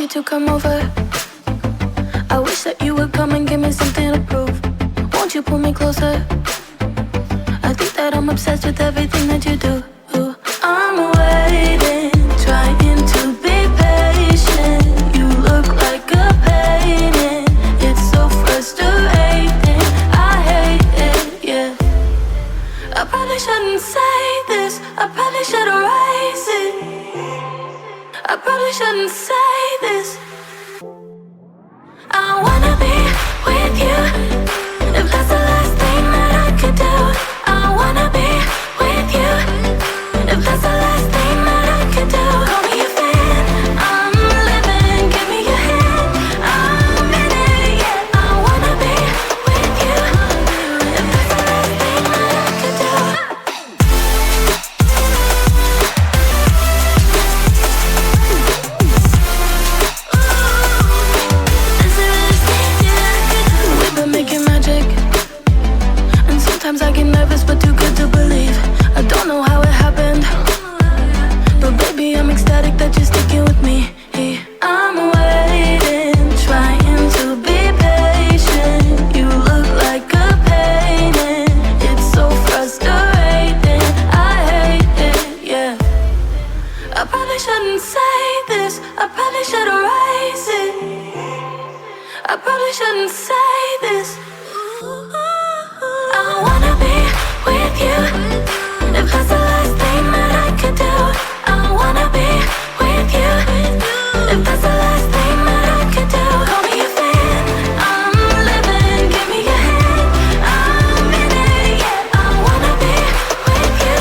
you to come over. I wish that you would come and give me something to prove. Won't you pull me closer? I think that I'm obsessed with everything that you do. I'm waiting, trying to be patient. You look like a painting. It's so frustrating. I hate it, yeah. I probably shouldn't say this. I probably should erase it. I probably shouldn't say this. I wanna be with you. If that's the last thing that I could do, I wanna be with you. If that's the last thing that I could do, call me a fan. I'm living, give me your hand. I'm in it, yeah. I wanna be with you. If that's the last thing that I could do. We've been making magic, and sometimes I get nervous but too good to believe. I don't know how it happened, but baby I'm ecstatic that you're sticking with me. I'm waiting, trying to be patient. You look like a painting. It's so frustrating. I hate it, yeah. I probably shouldn't say this. I probably should erase it. I probably shouldn't say this. I wanna be with you. If that's the last thing that I could do, I wanna be with you. If that's the last thing that I could do, call me a fan. I'm living, give me your hand. I'm in it, yeah. I wanna be with you.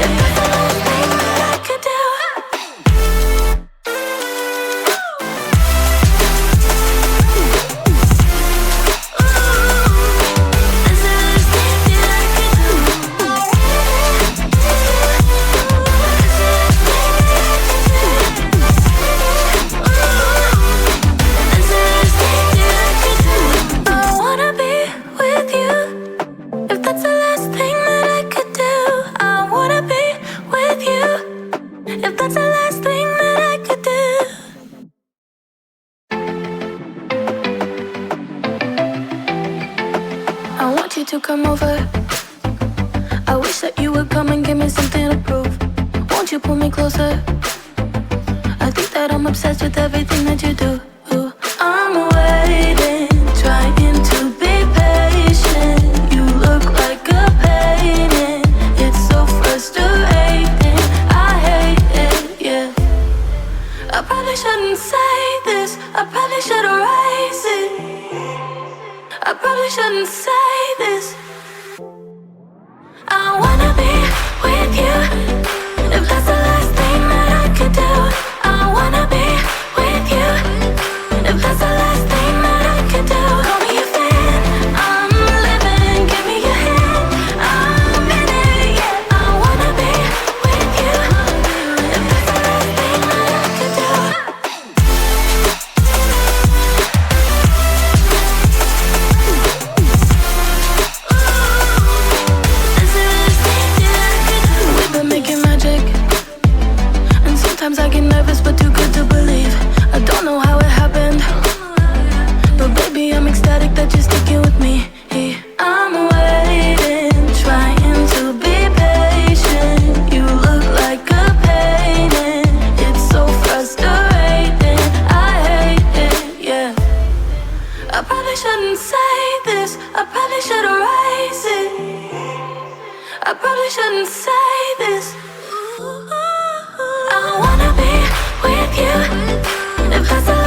If that's the last thing that I could do. I wanna be with you. If that's the last thing that I could do, I wanna be with you. If that's the last thing that I could do. I want you to come over. I wish that you would come and give me something to prove. Won't you pull me closer? I think that I'm obsessed with everything that you do. I'm waiting, trying to be patient. You look like a painting. It's so frustrating. I hate it, yeah. I probably shouldn't say this. I probably should erase it. I probably shouldn't say this. I wanna be with you. If that's the last thing that I could do, I wanna be with you. If that's the last thing that I could do, call me a fan. I'm living, give me your hand. I'm in it, yeah. I wanna be with you. If that's the last thing that I could do. We've been making magic, and sometimes I get nervous but too good to believe. I don't know how it happened, but baby I'm ecstatic that you're sticking with me. I'm waiting, trying to be patient. You look like a painting. It's so frustrating. I hate it, yeah. I probably shouldn't say this. I probably should erase it. I probably shouldn't say this. I wanna be with you. If that's the